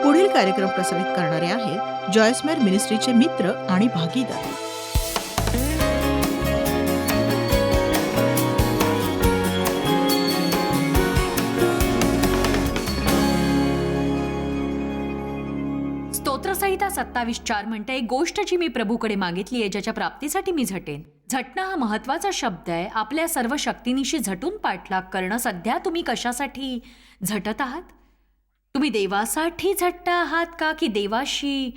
पुढील कार्यक्रम प्रसारित करणारे आहेत जॉयस्मेर मिनिस्ट्रीचे मित्र आणि भागीदार. स्तोत्रसंहिता 27:4 म्हणते, एक गोष्ट जी मी प्रभूकडे मागितली आहे, ज्याच्या प्राप्तीसाठी मी झटेन. झटणं हा महत्वाचा शब्द आहे. आपल्या सर्व शक्तीनिशी झटून पाठलाग करणं. सध्या तुम्ही कशासाठी झटत आहात? तुम्ही देवासाठी झटता आहात का, की देवाशी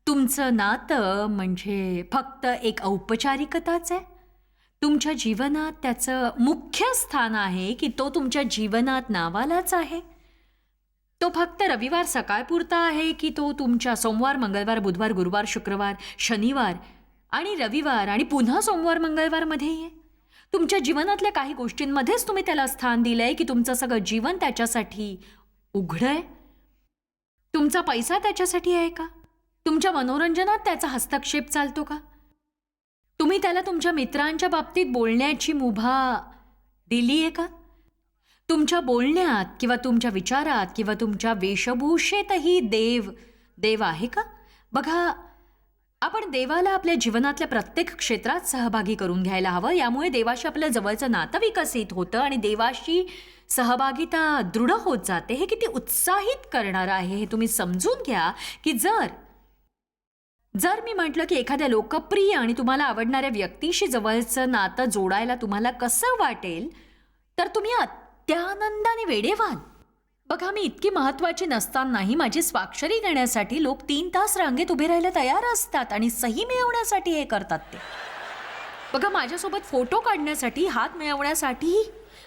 तुमचं नातं म्हणजे फक्त एक औपचारिकताच आहे? तुमच्या जीवनात त्याचं मुख्य स्थान आहे, की तो तुमच्या जीवनात नावालाच आहे? तो फक्त रविवार सकाळपुरता आहे, की तो तुमच्या सोमवार, मंगळवार, बुधवार, गुरुवार, शुक्रवार, शनिवार आणि रविवार आणि पुन्हा सोमवार, मंगळवारमध्येही आहे? तुमच्या जीवनातल्या काही गोष्टींमध्येच तुम्ही त्याला स्थान दिलंय, की तुमचं सगळं जीवन त्याच्यासाठी उघडं आहे? तुमचा पैसा त्याच्यासाठी आहे का? तुमच्या मनोरंजनात त्याचा हस्तक्षेप चालतो का? तुम्ही त्याला तुमच्या मित्रांच्या बाबतीत बोलण्याची मुभा दिली आहे का? तुमच्या बोलण्यात किंवा तुमच्या विचारात किंवा तुमच्या वेशभूषेतही देव आहे का? बघा, आपण देवाला आपल्या जीवनातल्या प्रत्येक क्षेत्रात सहभागी करून घ्यायला हवं. यामुळे देवाशी आपलं जवळचं नातं विकसित होतं आणि देवाशी सहभागिता दृढ होत जाते. हे किती उत्साहित करणारं आहे हे तुम्ही समजून घ्या, की जर मी म्हटलं की एखाद्या लोकप्रिय आणि तुम्हाला आवडणाऱ्या व्यक्तीशी जवळचं नातं जोडायला तुम्हाला कसं वाटेल, तर तुम्ही अत्यानंदाने वेडे व्हाल. बघा, मी इतकी महत्वाची नसतानाही माझी स्वाक्षरी घेण्यासाठी लोक 3 तास रांगेत उभे राहायला तयार असतात आणि सही मिळवण्यासाठी हे करतात. ते बघा, माझ्यासोबत फोटो काढण्यासाठी, हात मिळवण्यासाठी.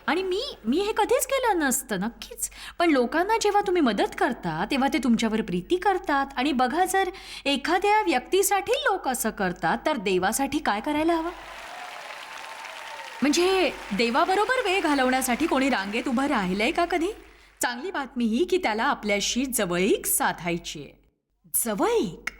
आणि मी हे कधीच केलं नसतं, नक्कीच. पण लोकांना जेव्हा तुम्ही मदत करता तेव्हा ते तुमच्यावर प्रीती करतात. आणि बघा, जर एखाद्या व्यक्तीसाठी लोक असं करतात, तर देवासाठी काय करायला हवं? म्हणजे देवाबरोबर वेळ घालवण्यासाठी कोणी रांगेत उभं राहिलंय का कधी? चांगली बातमी ही की त्याला आपल्याशी जवळीक साधायची आहे. जवळीक.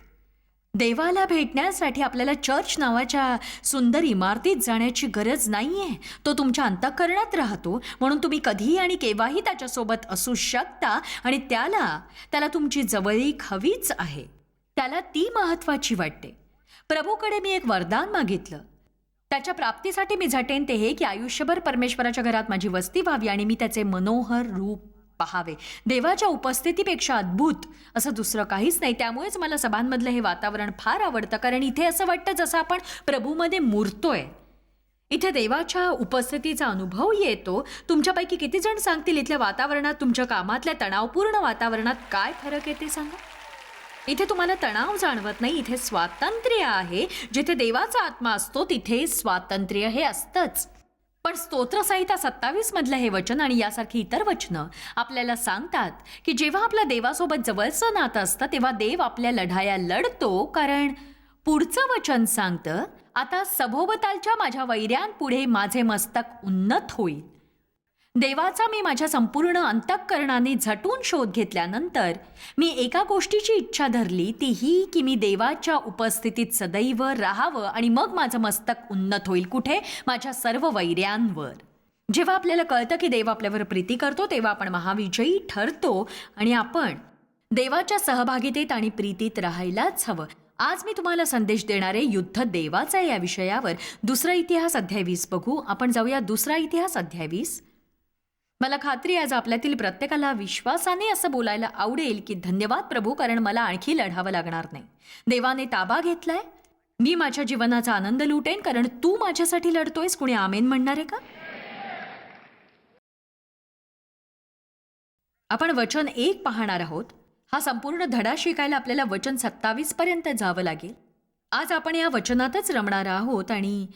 देवाला भेटण्यासाठी आपल्याला चर्च नावाच्या सुंदर इमारतीत जाण्याची गरज नाहीये. तो तुमच्या अंतःकरणात राहतो, म्हणून तुम्ही कधीही आणि केव्हाही त्याच्यासोबत असू शकता. आणि त्याला तुमची जवळीक हवीच आहे. त्याला ती महत्वाची वाटते. प्रभूकडे मी एक वरदान मागितलं. त्याच्या प्राप्तीसाठी मी झटेन ते हे, की आयुष्यभर परमेश्वराच्या घरात माझी वस्ती व्हावी आणि मी त्याचे मनोहर रूप पहावे. देवाच्या उपस्थितीपेक्षा अद्भुत असं दुसरं काहीच नाही. त्यामुळेच मला सभांमधलं हे वातावरण फार आवडतं, कारण इथे असं वाटतं जसं आपण प्रभूमध्ये मुरतोय. इथे देवाच्या उपस्थितीचा अनुभव येतो. तुमच्यापैकी किती जण सांगतील इथल्या वातावरणात, तुमच्या कामातल्या तणावपूर्ण वातावरणात काय फरक येते सांगा? इथे तुम्हाला तणाव जाणवत नाही. इथे स्वातंत्र्य आहे. जिथे देवाचा आत्मा असतो तिथे स्वातंत्र्य हे असतंच. पण स्तोत्रसंहिता 27 मधलं हे वचन आणि यासारखी इतर वचनं आपल्याला सांगतात की जेव्हा आपलं देवासोबत जवळचं नातं असतं तेव्हा देव आपल्या लढाया लढतो. कारण पुढचं वचन सांगतं, आता सभोवतालच्या माझ्या वैऱ्यांपुढे माझे मस्तक उन्नत होईल. देवाचा मी माझ्या संपूर्ण अंतःकरणाने झटून शोध घेतल्यानंतर मी एका गोष्टीची इच्छा धरली, ती ही की मी देवाच्या उपस्थितीत सदैव राहावं आणि मग माझं मस्तक उन्नत होईल. कुठे? माझ्या सर्व वैऱ्यांवर. जेव्हा आपल्याला कळतं की देव आपल्यावर प्रीती करतो तेव्हा आपण महाविजयी ठरतो आणि आपण देवाच्या सहभागितेत आणि प्रीतीत राहायलाच हवं. आज मी तुम्हाला संदेश देणारे युद्ध देवाचा या विषयावर दुसरा इतिहास अध्याय 20 बघू. आपण जाऊया दुसरा इतिहास अध्याय 20. मला खात्री आज आपल्यातील प्रत्येकाला विश्वासाने असं बोलायला आवडेल की धन्यवाद प्रभू, कारण मला आणखी लढावं लागणार नाही. देवाने ताबा घेतलाय. मी माझ्या जीवनाचा आनंद लुटेन, कारण तू माझ्यासाठी लढतोयस. कुणी आमेन म्हणणार आहे का? आपण वचन 1 पाहणार आहोत. हा संपूर्ण धडा शिकायला आपल्याला वचन 27 पर्यंत जावं लागेल. आज आपण या वचनातच रमणार आहोत आणि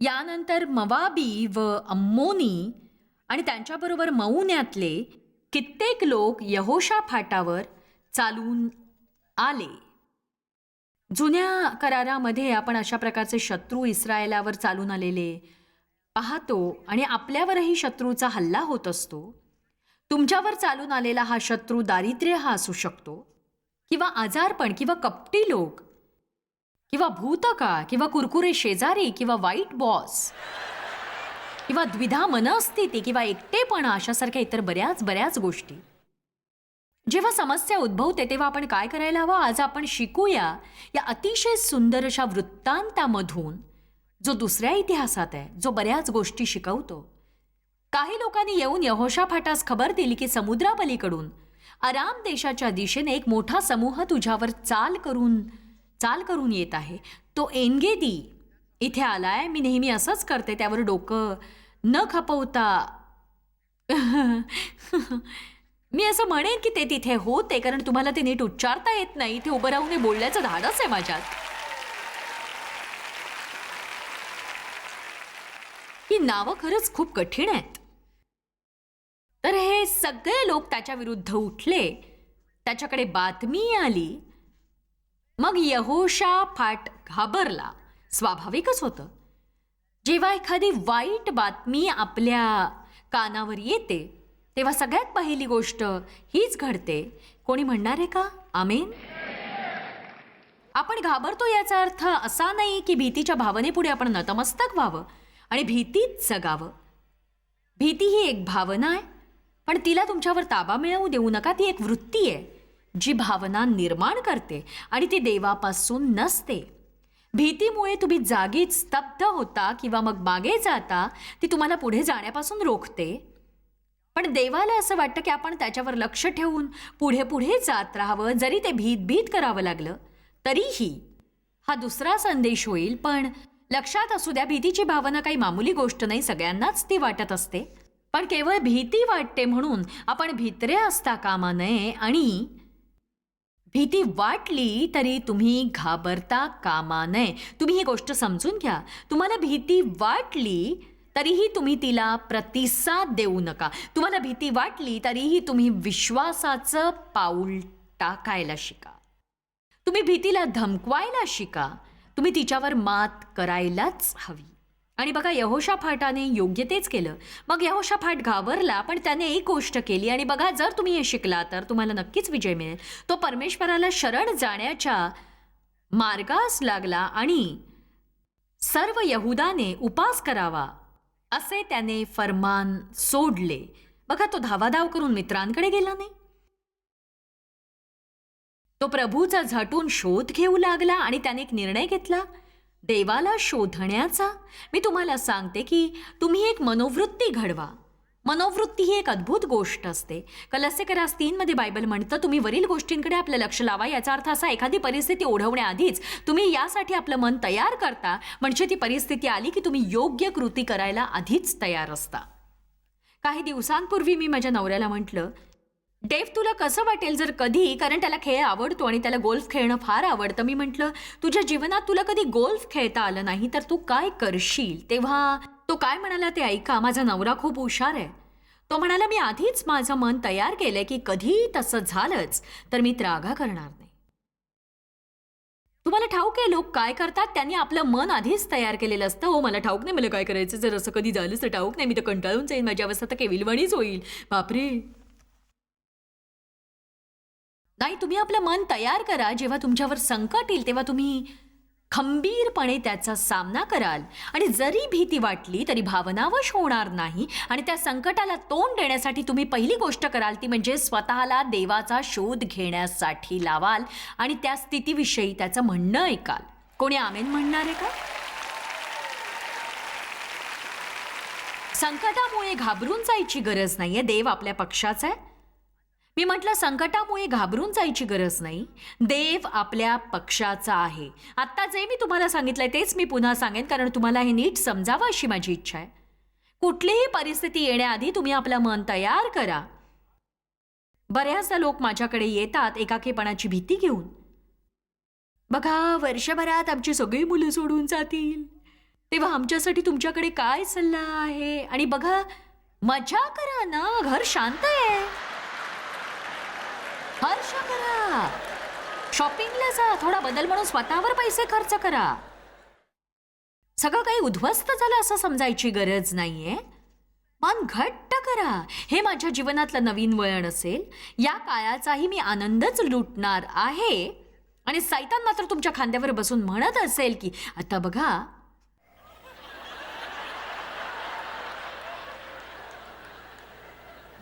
यानंतर मवाबी व अम्मोनी आणि त्यांच्याबरोबर मौन्यातले कित्येक लोक यहोशाफाटावर चालून आले. जुन्या करारामध्ये आपण अशा प्रकारचे शत्रू इस्रायलावर चालून आलेले पाहतो आणि आपल्यावरही शत्रूचा हल्ला होत असतो. तुमच्यावर चालून आलेला हा शत्रू दारिद्र्य हा असू शकतो, किंवा आजारपण, किंवा कपटी लोक, किंवा भूतकाळ, किंवा कुरकुरे शेजारी, किंवा वाईट बॉस, किंवा द्विधा मनस्थिती, किंवा एकटेपणा, अशासारख्या इतर बऱ्याच गोष्टी. जेव्हा समस्या उद्भवते तेव्हा आपण काय करायला हवं, आज आपण शिकूया या अतिशय सुंदर अशा वृत्तांतामधून, जो दुसऱ्या इतिहासात आहे, जो बऱ्याच गोष्टी शिकवतो. काही लोकांनी येऊन यहोशाफाटास खबर दिली की समुद्रापलीकडून अराम देशाच्या दिशेने एक मोठा समूह तुझ्यावर चाल करून येत आहे. तो एनगेदी इथे आलाय. मी नेहमी असंच करते, त्यावर डोकं न खपवता मी असं म्हणेन की ते तिथे होते, कारण तुम्हाला ते नीट उच्चारता येत नाही. इथे उभं राहून बोलण्याचं धाडस आहे माझ्यात. ही नावं खरंच खूप कठीण आहेत. तर हे सगळे लोक त्याच्या विरुद्ध उठले. त्याच्याकडे बातमी आली. मग यहोशाफाट घाबरला. स्वाभाविकच होतं. जेव्हा एखादी वाईट बातमी आपल्या कानावर येते तेव्हा सगळ्यात पहिली गोष्ट हीच घडते. कोणी म्हणणार आहे का आमेन? आपण घाबरतो याचा अर्थ असा नाही की भीतीच्या भावनेपुढे आपण नतमस्तक व्हावं आणि भीतीत जगावं. भीती ही एक भावना आहे, पण तिला तुमच्यावर ताबा मिळवू देऊ नका. ती एक वृत्ती आहे जी भावना निर्माण करते आणि ती देवापासून नसते. भीतीमुळे तुम्ही जागीच स्तब्ध होता किंवा मग मागे जाता. ती तुम्हाला पुढे जाण्यापासून रोखते. पण देवाला असं वाटतं की आपण त्याच्यावर लक्ष ठेवून पुढे पुढे जात राहावं. जरी ते भीत करावं लागलं तरीही हा दुसरा संदेश होईल. पण लक्षात असू द्या, भीतीची भावना काही मामूली गोष्ट नाही. सगळ्यांनाच ती वाटत असते. पण केवळ भीती वाटते म्हणून आपण भित्रे असता कामा नये. आणि भीती वाटली तरी तुम्ही घाबरता कामा नये. तुम्ही ही गोष्ट समजून घ्या. तुम्हाला भीती वाटली तरीही तुम्ही तिला प्रतिसाद देऊ नका. तुम्हाला भीती वाटली तरीही तुम्ही विश्वासाचं पाऊल टाकायला शिका. तुम्ही भीतीला धमकवायला शिका. तुम्ही तिच्यावर मात करायलाच हवी. आणि बघा, यहोशाफाटाने योग्य तेच केलं. मग यहोशाफाट घाबरला, पण त्याने एक गोष्ट केली. आणि बघा, जर तुम्ही हे शिकला तर तुम्हाला नक्कीच विजय मिळेल. तो परमेश्वराला शरण जाण्याच्या मार्गास लागला आणि सर्व यहुदाने उपास करावा असे त्याने फरमान सोडले. बघा, तो धावाधाव करून मित्रांकडे गेला नाही. तो प्रभूचा झटून शोध घेऊ लागला आणि त्याने एक निर्णय घेतला, देवाला शोधण्याचा. मी तुम्हाला सांगते की तुम्ही एक मनोवृत्ती घडवा. मनोवृत्ती ही एक अद्भुत गोष्ट असते. कलस्सेकरास 3 मध्ये बायबल म्हणतं, तुम्ही वरील गोष्टींकडे आपलं लक्ष लावा. याचा अर्थ असा, एखादी परिस्थिती ओढवण्याआधीच तुम्ही यासाठी आपलं मन तयार करता, म्हणजे ती परिस्थिती आली की तुम्ही योग्य कृती करायला आधीच तयार असता. काही दिवसांपूर्वी मी माझ्या नवऱ्याला म्हटलं, देव, तुला कसं वाटेल जर कधी, कारण त्याला खेळ आवडतो आणि त्याला गोल्फ खेळणं फार आवडतं. मी म्हटलं, तुझ्या जीवनात तुला कधी गोल्फ खेळता आलं नाही तर तू काय करशील? तेव्हा तो काय म्हणाला ते ऐका. माझा नवरा खूप हुशार आहे. तो म्हणाला, मी आधीच माझं मन तयार केलंय की कधी तसं झालंच तर मी त्रागा करणार नाही. तुम्हाला ठाऊक आहे लोक काय करतात? त्यांनी आपलं मन आधीच तयार केलेलं असतं. हो, मला ठाऊक नाही मला काय करायचं, जर असं कधी झालंच तर ठाऊक नाही, मी तर कंटाळून जाईन, माझी अवस्था तर केविलवाणीच होईल. बापरे. नाही, तुम्ही आपलं मन तयार करा. जेव्हा तुमच्यावर संकट येईल तेव्हा तुम्ही खंबीरपणे त्याचा सामना कराल. आणि जरी भीती वाटली तरी भावनावश होणार नाही. आणि त्या संकटाला तोंड देण्यासाठी तुम्ही पहिली गोष्ट कराल ती म्हणजे स्वतःला देवाचा शोध घेण्यासाठी लावाल आणि त्या स्थितीविषयी त्याचं म्हणणं ऐकाल. कोणी आमेन म्हणणार आहे का? संकटामुळे घाबरून जायची गरज नाहीये. देव आपल्या पक्षाचा आहे. मी म्हटलं, संकटामुळे घाबरून जायची गरज नाही. देव आपल्या पक्षाचा आहे. आत्ता जे मी तुम्हाला सांगितलंय तेच मी पुन्हा सांगेन, कारण तुम्हाला हे नीट समजावं अशी माझी इच्छा आहे. कुठलीही परिस्थिती येण्याआधी तुम्ही आपलं मन तयार करा. बऱ्याचदा लोक माझ्याकडे येतात एकाकीपणाची भीती घेऊन. बघा, वर्षभरात आमची सगळी मुलं सोडून जातील, तेव्हा आमच्यासाठी तुमच्याकडे काय सल्ला आहे? आणि बघा, मजा करा ना, घर शांत आहे, हर्ष करा, शॉपिंगला जा, थोडा बदल म्हणून स्वतःवर पैसे खर्च करा. सगळं काही उद्ध्वस्त झालं असं समजायची गरज नाहीये. मन घट्ट करा. हे माझ्या जीवनातलं नवीन वळण असेल. या काळाचाही मी आनंदच लुटणार आहे. आणि सैतान मात्र तुमच्या खांद्यावर बसून म्हणत असेल की आता बघा,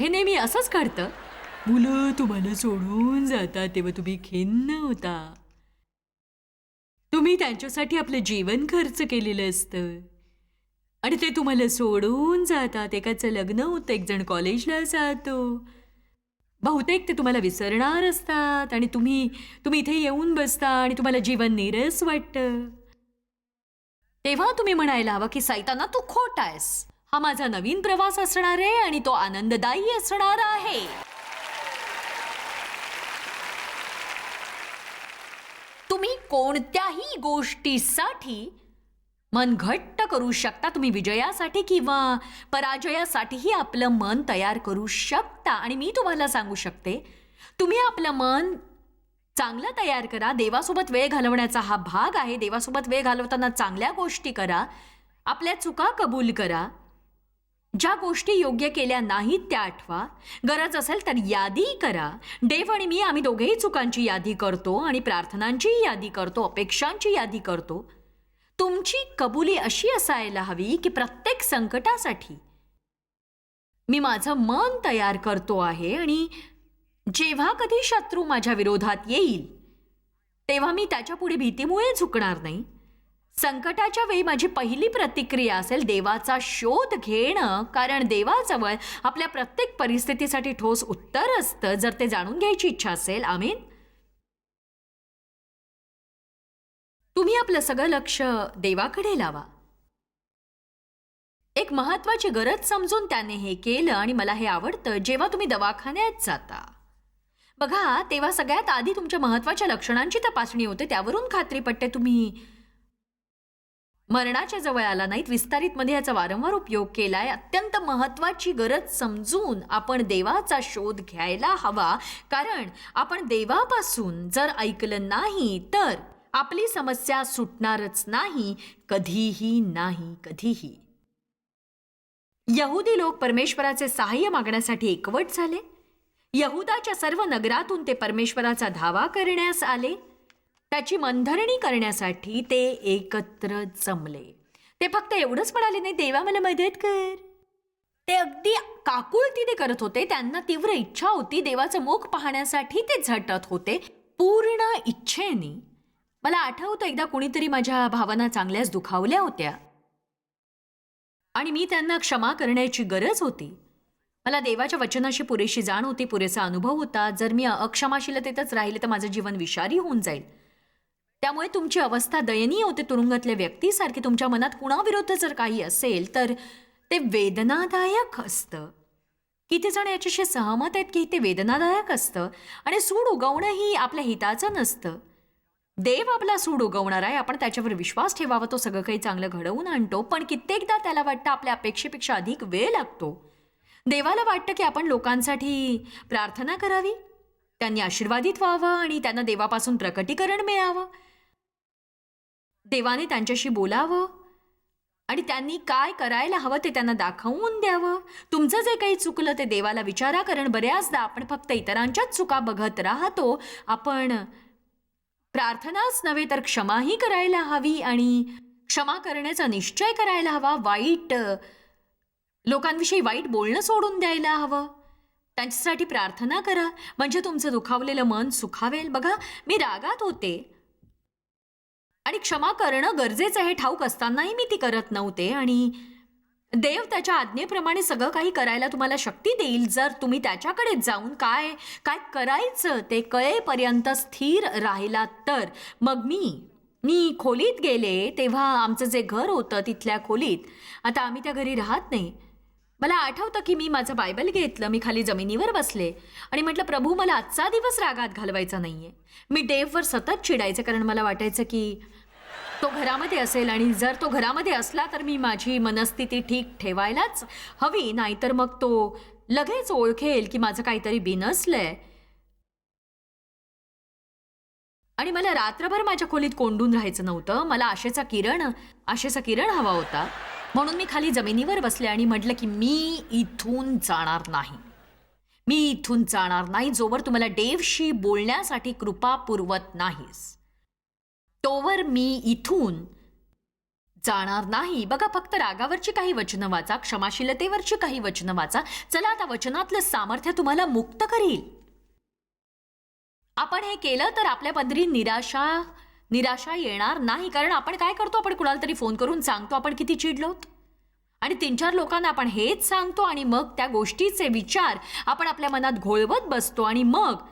हे नेहमी असंच घडतं. मुलं तुम्हाला सोडून जातात तेव्हा तुम्ही खिन्न होता. तुम्ही त्यांच्यासाठी आपलं जीवन खर्च केलेलं असतं आणि ते तुम्हाला सोडून जातात. एकाचं लग्न होतं, एक जण कॉलेजला जातो. बहुतेक ते तुम्हाला विसरणार असतात आणि तुम्ही इथे येऊन बसता आणि तुम्हाला जीवन नीरस वाटतं. तेव्हा तुम्ही म्हणायला हवं की सैताना तू खोटा आहेस. हा माझा नवीन प्रवास असणार आहे आणि तो आनंददायी असणार आहे. तुम्ही कोणत्याही गोष्टीसाठी मन घट्ट करू शकता. तुम्ही विजयासाठी किंवा पराजयासाठीही आपलं मन तयार करू शकता. आणि मी तुम्हाला सांगू शकते, तुम्ही आपलं मन चांगलं तयार करा. देवासोबत वेळ घालवण्याचा हा भाग आहे. देवासोबत वेळ घालवताना चांगल्या गोष्टी करा. आपल्या चुका कबूल करा. ज्या गोष्टी योग्य केल्या नाहीत त्या आठवा. गरज असेल तर यादी करा. देव आणि मी आम्ही दोघेही चुकांची यादी करतो आणि प्रार्थनांची यादी करतो, अपेक्षांची यादी करतो. तुमची कबुली अशी असायला हवी की प्रत्येक संकटासाठी मी माझं मन तयार करतो आहे आणि जेव्हा कधी शत्रू माझ्या विरोधात येईल तेव्हा मी त्याच्यापुढे भीतीमुळे झुकणार नाही. संकटाच्या वेळी माझी पहिली प्रतिक्रिया असेल देवाचा शोध घेणं, कारण देवाजवळ आपल्या प्रत्येक परिस्थितीसाठी ठोस उत्तर असतं जर ते जाणून घ्यायची इच्छा असेल. आमेन. तुम्ही आपलं सगळं लक्ष देवाकडे लावा. एक महत्वाची गरज समजून त्याने हे केलं आणि मला हे आवडतं. जेव्हा तुम्ही दवाखान्यात जाता बघा, तेव्हा सगळ्यात आधी तुमच्या महत्वाच्या लक्षणांची तपासणी होते. त्यावरून खात्री पटते तुम्ही मरणाच्या जवळ आला नाहीत. विस्तारित मध्ये याचा वारंवार उपयोग केलाय. अत्यंत महत्वाची गरज समजून आपण देवाचा शोध घ्यायला हवा, कारण आपण देवापासून जर ऐकलं नाही तर आपली समस्या सुटणारच नाही. कधीही नाही, कधीही. यहुदी लोक परमेश्वराचे सहाय्य मागण्यासाठी एकवट झाले. यहुदाच्या सर्व नगरातून ते परमेश्वराचा धावा करण्यास आले. त्याची मनधरणी करण्यासाठी ते एकत्र जमले. ते फक्त एवढंच म्हणाले नाही, देवा मला मदत कर. ते अगदी काकुळतीने करत होते. त्यांना तीव्र इच्छा होती. देवाचं मुख पाहण्यासाठी ते झटत होते पूर्ण इच्छेने. मला आठवतं एकदा कुणीतरी माझ्या भावना चांगल्याच दुखावल्या होत्या आणि मी त्यांना क्षमा करण्याची गरज होती. मला देवाच्या वचनाशी पुरेशी जाण होती, पुरेसा अनुभव होता. जर मी अक्षमाशीलतेतच राहिले तर माझं जीवन विषारी होऊन जाईल. त्यामुळे तुमची अवस्था दयनीय होते. तुरुंगातल्या व्यक्तीसारखी तुमच्या मनात कुणाविरुद्ध जर काही असेल तर ते वेदनादायक असतं. किती जण याच्याशी सहमत आहेत की ते वेदनादायक असतं आणि सूड उगवणंही आपल्या हिताचं नसतं. देव आपला सूड उगवणार आहे. आपण त्याच्यावर विश्वास ठेवावा. तो सगळं काही चांगलं घडवून आणतो. पण कित्येकदा त्याला वाटतं आपल्या अपेक्षेपेक्षा अधिक वेळ लागतो. देवाला वाटतं की आपण लोकांसाठी प्रार्थना करावी, त्यांनी आशीर्वादित व्हावं आणि त्यांना देवापासून प्रकटीकरण मिळावं. देवाने त्यांच्याशी बोलावं आणि त्यांनी काय करायला हवं ते त्यांना दाखवून द्यावं. तुमचं जे काही चुकलं ते देवाला विचारा, कारण बऱ्याचदा आपण फक्त इतरांच्याच चुका बघत राहतो. आपण प्रार्थनाच नव्हे तर क्षमाही करायला हवी आणि क्षमा करण्याचा निश्चय करायला हवा. लोकांविषयी वाईट बोलणं सोडून द्यायला हवं. त्यांच्यासाठी प्रार्थना करा म्हणजे तुमचं दुखावलेलं मन सुखावेल. बघा, मी रागात होते आणि क्षमा करणं गरजेचं आहे ठाऊक असतानाही मी ती करत नव्हते आणि देव त्याच्या आज्ञेप्रमाणे सगळं काही करायला तुम्हाला शक्ती देईल जर तुम्ही त्याच्याकडे जाऊन काय काय करायचं ते कळेपर्यंत स्थिर राहिला तर. मग मी खोलीत गेले तेव्हा आमचं जे घर होतं तिथल्या खोलीत, आता आम्ही त्या घरी राहत नाही. मला आठवतं की मी माझं बायबल घेतलं, मी खाली जमिनीवर बसले आणि म्हटलं, प्रभू मला आजचा दिवस रागात घालवायचा नाहीये. मी देववर सतत चिडायचे कारण मला वाटायचं की तो घरामध्ये असेल आणि जर तो घरामध्ये असला तर मी माझी मनस्थिती ठीक ठेवायलाच हवी, नाहीतर मग तो लगेच ओळखेल की माझं काहीतरी बिनसलंय. आणि मला रात्रभर माझ्या खोलीत कोंडून राहायचं नव्हतं. मला आशेचा किरण हवा होता. म्हणून मी खाली जमिनीवर बसले आणि म्हटलं की मी इथून जाणार नाही जोवर तुम्हाला देवशी बोलण्यासाठी कृपा पुरवत नाहीस, तोवर मी इथून जाणार नाही. बघा, फक्त रागावरची काही वचनं वाचा, क्षमाशीलतेवरची काही वचनं वाचा. चला, आता वचनातलं सामर्थ्य तुम्हाला मुक्त करील. आपण हे केलं तर आपल्या पदरी निराशा येणार नाही. कारण आपण काय करतो, आपण कुणाला तरी फोन करून सांगतो आपण किती चिडलोत, आणि 3-4 लोकांना आपण हेच सांगतो, आणि मग त्या गोष्टीचे विचार आपण आपल्या मनात घोळवत बसतो, आणि मग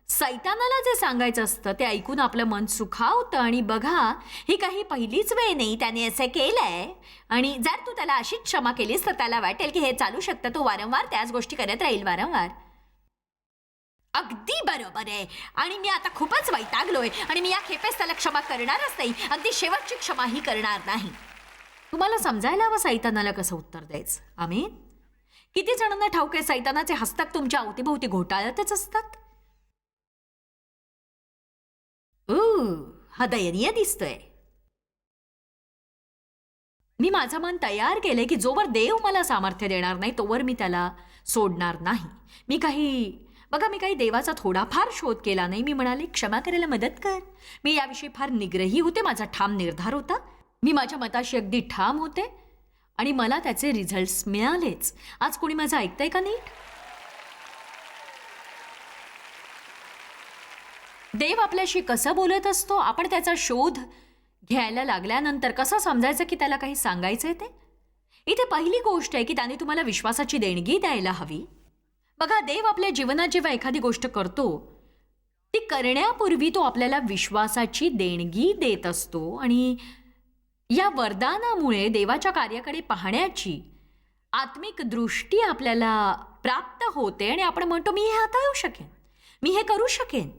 सैतानाला जे सांगायचं असतं ते ऐकून आपलं मन सुखावतं. आणि बघा, ही काही पहिलीच वेळ नाही त्याने असं केलंय, आणि जर तू त्याला अशीच क्षमा केलीस तर त्याला वाटेल की हे चालू शकतं, तो वारंवार त्याच गोष्टी करत राहील वारंवार. अगदी बरोबर आहे. आणि मी आता खूपच वैतागलोय, आणि मी या खेपेस त्याला क्षमा करणारच नाही, अगदी शेवटची क्षमाही करणार नाही. तुम्हाला समजायला हवं सैतानाला कसं उत्तर द्यायचं. आमीन. किती जणांना ठाऊक आहे, सैतानाचे हस्तक तुमच्या अवतीभोवती घोटाळतच असतात. हा दयनीय दिसतोय. मी माझं मन तयार केलंय की जोवर देव मला सामर्थ्य देणार नाही तोवर मी त्याला सोडणार नाही. मी काही देवाचा थोडाफार शोध केला नाही. मी म्हणाले, क्षमा करायला मदत कर. मी याविषयी फार निग्रही होते. माझा ठाम निर्धार होता. मी माझ्या मताशी अगदी ठाम होते, आणि मला त्याचे रिझल्ट्स मिळालेच. आज कोणी माझं ऐकतंय का नीट? देव आपल्याशी कसं बोलत असतो, आपण त्याचा शोध घ्यायला लागल्यानंतर कसं समजायचं की त्याला काही सांगायचंय ते? इथे पहिली गोष्ट आहे की त्याने तुम्हाला विश्वासाची देणगी द्यायला हवी. बघा, देव आपल्या जीवनात जेव्हा एखादी गोष्ट करतो ती करण्यापूर्वी तो आपल्याला विश्वासाची देणगी देत असतो, आणि या वरदानामुळे देवाच्या कार्याकडे पाहण्याची आत्मिक दृष्टी आपल्याला प्राप्त होते, आणि आपण म्हणतो, मी हे हाताळू शकेन, मी हे करू शकेन.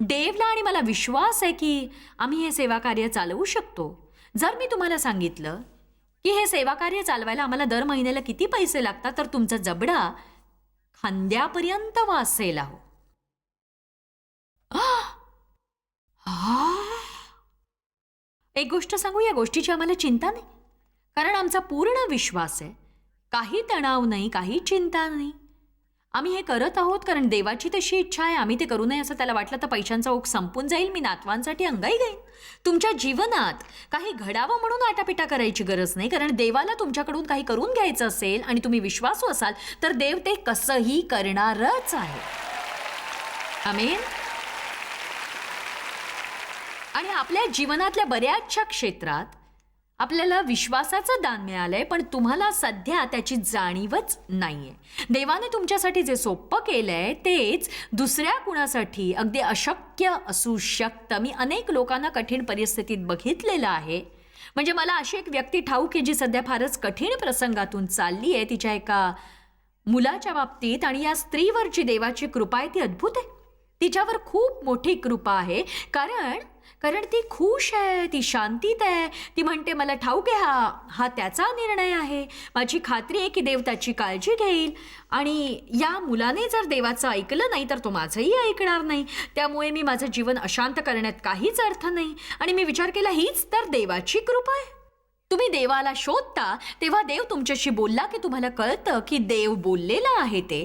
देवला आणि मला विश्वास आहे की आम्ही हे सेवा कार्य चालवू शकतो. जर मी तुम्हाला सांगितलं की हे सेवा कार्य चालवायला आम्हाला दर महिन्याला किती पैसे लागतात, तर तुमचा जबडा खांद्यापर्यंत वासेल. आहो, एक गोष्ट सांगू, या गोष्टीची आम्हाला चिंता नाही, कारण आमचा पूर्ण विश्वास आहे. काही तणाव नाही, काही चिंता नाही. आम्ही हे करत आहोत कारण देवाची तशी इच्छा आहे. आम्ही ते करू नये असं त्याला वाटलं तर पैशांचा ओघ संपून जाईल, मी नातवांसाठी अंगाई गाईन. तुमच्या जीवनात काही घडावं म्हणून आटापिटा करायची गरज नाही, कारण देवाला तुमच्याकडून काही करून घ्यायचं असेल आणि तुम्ही विश्वासू असाल तर देव ते कसंही करणारच आहे. आमेन. आणि आपल्या जीवनातल्या बऱ्याचशा क्षेत्रात आपल्याला विश्वासाचं दान मिळालंय, पण तुम्हाला सध्या त्याची जाणीवच नाहीये. देवाने तुमच्यासाठी जे सोपं केलंय तेच दुसऱ्या कुणासाठी अगदी अशक्य असू शकतं. मी अनेक लोकांना कठीण परिस्थितीत बघितलेलं आहे. म्हणजे मला अशी एक व्यक्ती ठाऊक आहे जी सध्या फारच कठीण प्रसंगातून चालली आहे तिच्या एका मुलाच्या बाबतीत, आणि या स्त्रीवरची देवाची कृपा आहे ती अद्भुत आहे. तिच्यावर खूप मोठी कृपा आहे, कारण ती खुश आहे, ती शांतीत आहे. ती म्हणते, मला ठाऊक आहे हा त्याचा निर्णय आहे. माझी खात्री आहे की देव त्याची काळजी घेईल, आणि या मुलाने जर देवाचं ऐकलं नाही तर तो माझंही ऐकणार नाही. त्यामुळे मी माझं जीवन अशांत करण्यात काहीच अर्थ नाही. आणि मी विचार केला, हीच तर देवाची कृपा आहे. तुम्ही देवाला शोधता तेव्हा देव तुमच्याशी बोलला की तुम्हाला कळतं की देव बोललेला आहे ते,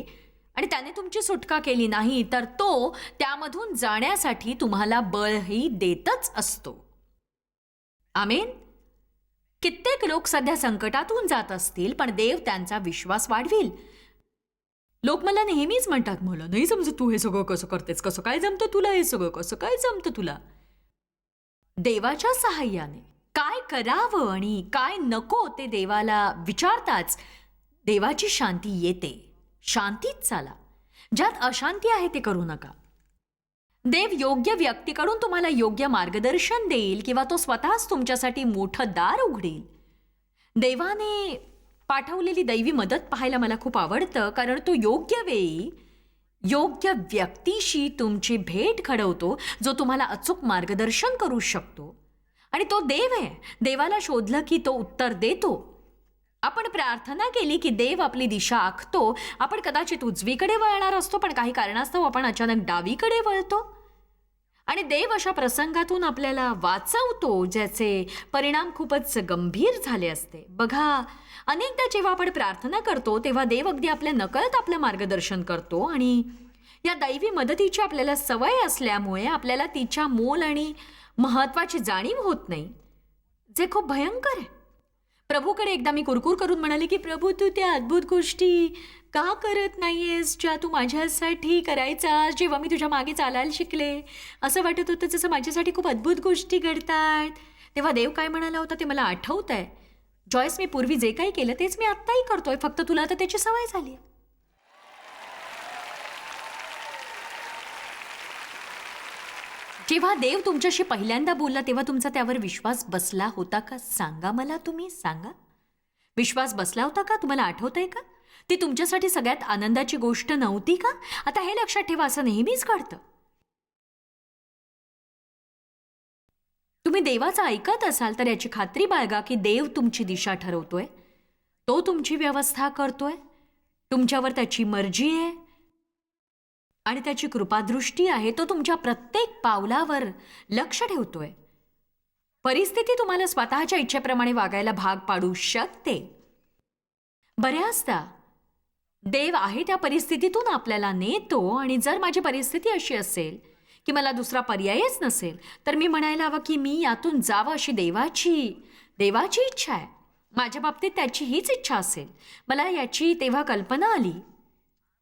आणि त्याने तुमची सुटका केली नाही तर तो त्यामधून जाण्यासाठी तुम्हाला बळही देतच असतो. आमेन. कित्येक लोक सध्या संकटातून जात असतील, पण देव त्यांचा विश्वास वाढविल. लोक मला नेहमीच म्हणतात, मला नाही समजत तू हे सगळं कसं करतेस, कसं काय जमतं तुला हे सगळं, कसं काय जमतं तुला. देवाच्या सहाय्याने काय करावं आणि काय नको ते देवाला विचारताच देवाची शांती येते. शांतीत चाला, ज्यात अशांती आहे ते करू नका. देव योग्य व्यक्तीकडून तुम्हाला योग्य मार्गदर्शन देईल, किंवा तो स्वतःच तुमच्यासाठी मोठं दार उघडेल. देवाने पाठवलेली दैवी मदत पाहायला मला खूप आवडतं, कारण तो योग्य वेळी योग्य व्यक्तीशी तुमची भेट घडवतो जो तुम्हाला अचूक मार्गदर्शन करू शकतो. आणि तो देव आहे. देवाला शोधलं की तो उत्तर देतो. आपण प्रार्थना केली की देव आपली दिशा आखतो. आपण कदाचित उजवीकडे वळणार असतो, पण काही कारणास्तव आपण अचानक डावीकडे वळतो, आणि देव अशा प्रसंगातून आपल्याला वाचवतो ज्याचे परिणाम खूपच गंभीर झाले असते. बघा, अनेकदा जेव्हा आपण प्रार्थना करतो तेव्हा देव अगदी आपल्या नकळत आपलं मार्गदर्शन करतो, आणि या दैवी मदतीची आपल्याला सवय असल्यामुळे आपल्याला तिच्या मोल आणि महत्वाची जाणीव होत नाही, जे खूप भयंकर आहे. प्रभूकडे एकदा मी कुरकुर करून म्हणाले की प्रभू तू त्या अद्भुत गोष्टी का करत नाहीयेस ज्या तू माझ्यासाठी करायचास जेव्हा मी तुझ्या मागे चालायला शिकले. असं वाटत होतं जसं माझ्यासाठी खूप अद्भुत गोष्टी घडतायत. तेव्हा देव काय म्हणाला होता ते मला आठवत आहे. जॉयस, मी पूर्वी जे काही केलं तेच मी आत्ताही करतोय, फक्त तुला आता त्याची सवय झाली. जेव्हा देव तुमच्याशी पहिल्यांदा बोलला तेव्हा तुमचा त्यावर विश्वास बसला होता का? सांगा मला, तुम्ही सांगा. विश्वास बसला होता का? तुम्हाला आठवतंय का? ती तुमच्यासाठी सगळ्यात आनंदाची गोष्ट नव्हती का? आता हे लक्षात ठेवा, असं नेहमीच घडतं. तुम्ही देवाचं ऐकत असाल तर याची खात्री बाळगा की देव तुमची दिशा ठरवतोय, तो तुमची व्यवस्था करतोय, तुमच्यावर त्याची मर्जी आहे आणि त्याची कृपादृष्टी आहे. तो तुमच्या प्रत्येक पावलावर लक्ष ठेवतोय. परिस्थिती तुम्हाला स्वतःच्या इच्छेप्रमाणे वागायला भाग पाडू शकते. बऱ्याचदा देव आहे त्या परिस्थितीतून आपल्याला नेतो आणि जर माझी परिस्थिती अशी असेल की मला दुसरा पर्यायच नसेल तर मी म्हणायला हवं की मी यातून जावं अशी देवाची इच्छा आहे. माझ्या बाबतीत त्याची हीच इच्छा असेल. मला याची तेव्हा कल्पना आली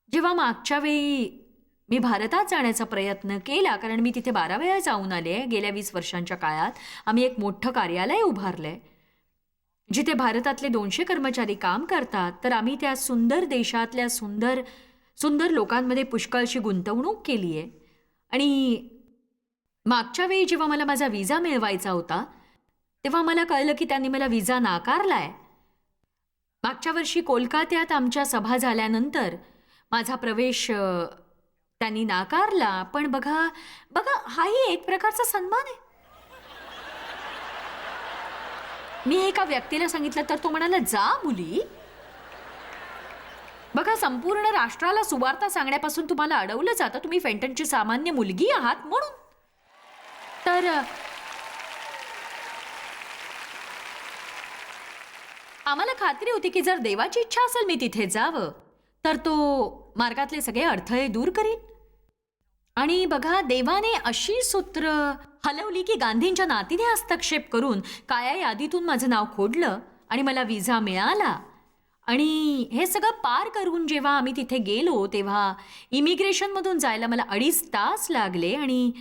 जेव्हा मागच्या वेळी मी भारतात जाण्याचा प्रयत्न केला, कारण मी तिथे 12 वेळा जाऊन आले. गेल्या 20 वर्षांच्या काळात आम्ही एक मोठं कार्यालय उभारलंय जिथे भारतातले 200 कर्मचारी काम करतात. तर आम्ही त्या सुंदर देशातल्या सुंदर लोकांमध्ये पुष्कळशी गुंतवणूक केली आहे. आणि मागच्या वेळी जेव्हा मला माझा विजा मिळवायचा होता तेव्हा मला कळलं की त्यांनी मला विजा नाकारलाय. मागच्या वर्षी कोलकात्यात आमच्या सभा झाल्यानंतर माझा प्रवेश त्यांनी नाकारला. पण बघा, हाही एक प्रकारचा सन्मान आहे. मी एका व्यक्तीला सांगितलं तर तो म्हणाला, जा मुली. बघा, संपूर्ण राष्ट्राला सुवार्ता सांगण्यापासून तुम्हाला अडवलं जातं. तुम्ही फेंटनची सामान्य मुलगी आहात म्हणून. तर आम्हाला खात्री होती की जर देवाची इच्छा असेल मी तिथे जावं तर तो मार्गातले सगळे अडथळे दूर करील. आणि बघा, देवाने अशी सूत्र हलवली की गांधींच्या नातीने हस्तक्षेप करून काळ्या यादीतून माझं नाव खोडलं आणि मला विजा मिळाला. आणि हे सगळं पार करून जेव्हा आम्ही तिथे गेलो तेव्हा इमिग्रेशनमधून जायला मला 2.5 तास लागले. आणि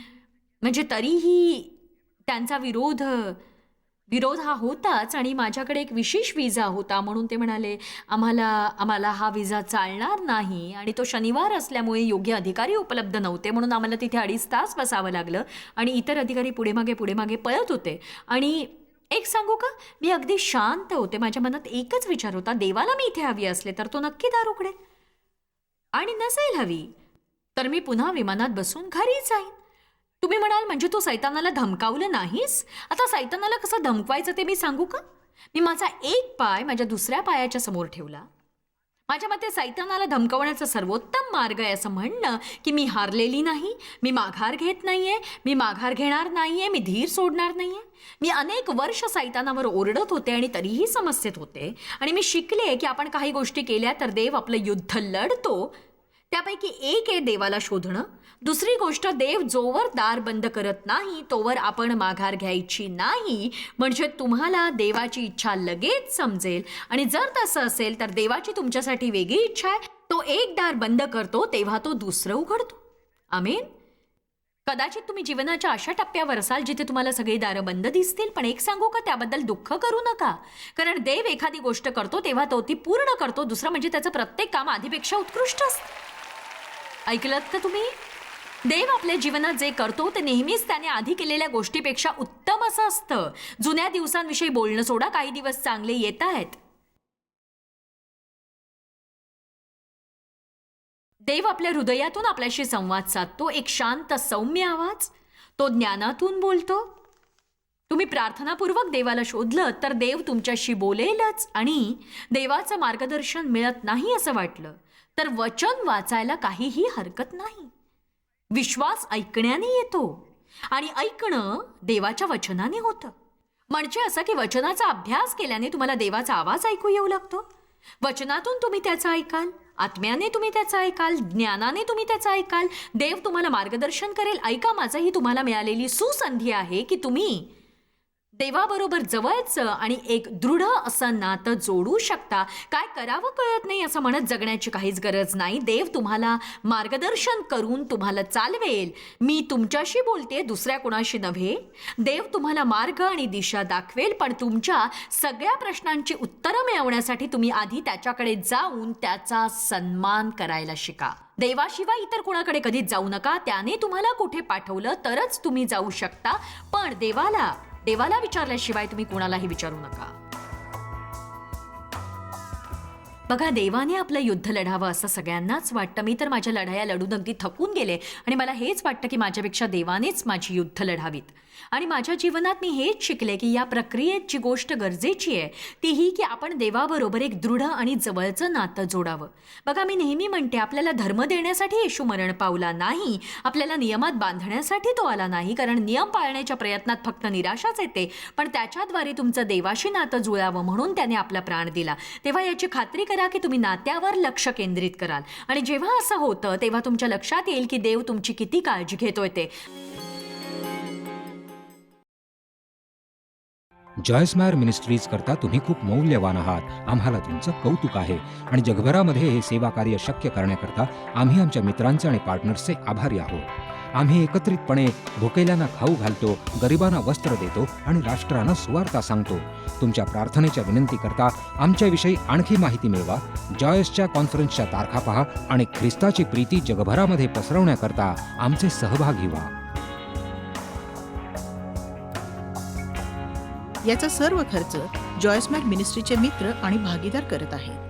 म्हणजे तरीही त्यांचा विरोध हा होताच. आणि माझ्याकडे एक विशेष विजा होता म्हणून ते म्हणाले, आम्हाला हा विजा चालणार नाही. आणि तो शनिवार असल्यामुळे योग्य अधिकारी उपलब्ध नव्हते म्हणून आम्हाला तिथे 2.5 तास बसावं लागलं. आणि इतर अधिकारी पुढे मागे पळत होते. आणि एक सांगू का, मी अगदी शांत होते. माझ्या मनात एकच विचार होता, देवाला मी इथे हवी असले तर तो नक्की दार उघडेल, आणि नसेल हवी तर मी पुन्हा विमानात बसून घरी जाईन. तुम्ही म्हणाल, म्हणजे तू सैतानाला धमकावलं नाहीस? आता सैतानाला कसं धमकवायचं ते मी सांगू का? मी माझा एक पाय माझ्या दुसऱ्या पायाच्या समोर ठेवला. माझ्या मते सैतानाला धमकवण्याचा सर्वोत्तम मार्ग आहे असं म्हणणं की मी हारलेली नाही, मी माघार घेत नाहीये, मी माघार घेणार नाहीये, मी धीर सोडणार नाहीये. मी अनेक वर्ष सैतानावर ओरडत होते आणि तरीही समस्येत होते. आणि मी शिकले की आपण काही गोष्टी केल्या तर देव आपलं युद्ध लढतो. त्यापैकी एक आहे देवाला शोधणं. दुसरी गोष्ट, देव जोवर दार बंद करत नाही तोवर आपण माघार घ्यायची नाही. म्हणजे तुम्हाला देवाची इच्छा लगेच समजेल. आणि जर तसं असेल तर देवाची तुमच्यासाठी वेगळी इच्छा आहे. तो एक दार बंद करतो तेव्हा तो दुसरं उघडतो. आमेन. कदाचित तुम्ही जीवनाच्या अशा टप्प्यावर असाल जिथे तुम्हाला सगळी दारं बंद दिसतील. पण एक सांगू का, त्याबद्दल दुःख करू नका. कारण देव एखादी गोष्ट करतो तेव्हा तो ती पूर्ण करतो. दुसरं म्हणजे त्याचं प्रत्येक काम आधीपेक्षा उत्कृष्ट असतं. ऐकलत का तुम्ही? देव आपल्या जीवनात जे करतो ते नेहमीच त्याने आधी केलेल्या गोष्टीपेक्षा उत्तम असं असतं. जुन्या दिवसांविषयी बोलणं सोडा, काही दिवस चांगले येत आहेत. देव आपल्या हृदयातून आपल्याशी संवाद साधतो. एक शांत सौम्य आवाज, तो ज्ञानातून बोलतो. तुम्ही प्रार्थनापूर्वक देवाला शोधलं तर देव तुमच्याशी बोलेलच. आणि देवाचं मार्गदर्शन मिळत नाही असं वाटलं तर वचन वाचायला काहीही हरकत नाही. विश्वास ऐकण्याने येतो आणि ऐकणं देवाच्या वचनाने होतं. म्हणजे असं की वचनाचा अभ्यास केल्याने तुम्हाला देवाचा आवाज ऐकू येऊ लागतो. वचनातून तुम्ही त्याचं ऐकाल, आत्म्याने तुम्ही त्याचं ऐकाल, ज्ञानाने तुम्ही त्याचं ऐकाल. देव तुम्हाला मार्गदर्शन करेल. ऐका, माझं ही तुम्हाला मिळालेली सुसंधी आहे की तुम्ही देवाबरोबर जवळचं आणि एक दृढ असं नातं जोडू शकता. काय करावं कळत नाही असं म्हणत जगण्याची काहीच गरज नाही. देव तुम्हाला मार्गदर्शन करून तुम्हाला चालवेल. मी तुमच्याशी बोलते, दुसऱ्या कोणाशी नव्हे. देव तुम्हाला मार्ग आणि दिशा दाखवेल, पण तुमच्या सगळ्या प्रश्नांची उत्तरं मिळवण्यासाठी तुम्ही आधी त्याच्याकडे जाऊन त्याचा सन्मान करायला शिका. देवाशिवाय इतर कोणाकडे कधीच जाऊ नका. त्याने तुम्हाला कुठे पाठवलं तरच तुम्ही जाऊ शकता, पण देवाला विचारल्याशिवाय तुम्ही कोणालाही विचारू नका. बघा, देवाने आपलं युद्ध लढावं असं सगळ्यांनाच वाटतं. मी तर माझ्या लढाया लढून अगदी थकून गेले आणि मला हेच वाटतं की माझ्यापेक्षा देवानेच माझी युद्ध लढावीत. आणि माझ्या जीवनात मी हेच शिकले की या प्रक्रियेत जी गोष्ट गरजेची आहे ती ही की आपण देवाबरोबर एक दृढ आणि जवळचं नातं जोडावं. बघा, मी नेहमी म्हणते, आपल्याला धर्म देण्यासाठी येशू मरण पावला नाही, आपल्याला नियमात बांधण्यासाठी तो आला नाही, कारण नियम पाळण्याच्या प्रयत्नात फक्त निराशाच येते, पण त्याच्याद्वारे तुमचं देवाशी नातं जुळावं म्हणून त्याने आपला प्राण दिला. तेव्हा याची खात्री करा की तुम्ही नात्यावर लक्ष केंद्रित कराल, आणि जेव्हा असं होतं तेव्हा तुमच्या लक्षात येईल की देव तुमची किती काळजी घेतोय ते. जॉयस्मायर मिनिस्ट्रीज करता तुम्ही खूप मौल्यवान आहात. आम्हाला तुमचं कौतुक आहे आणि जगभरामध्ये हे सेवा कार्य शक्य करण्याकरता आम्ही आमच्या मित्रांचे आणि पार्टनर्सचे आभारी आहोत. आम्ही एकत्रितपणे भुकेल्यांना खाऊ घालतो, गरिबांना वस्त्र देतो आणि राष्ट्रांना सुवार्ता सांगतो. तुमच्या प्रार्थनेच्या विनंती करता आमच्याविषयी आणखी माहिती मिळवा. जॉयसच्या कॉन्फरन्सच्या तारखा पहा आणि ख्रिस्ताची प्रीती जगभरामध्ये पसरवण्याकरता आमचे सहभागी व्हा. याचा सर्व खर्च जॉयस्मॅर मिनिस्ट्रीचे मित्र आणि भागीदार करत आहेत.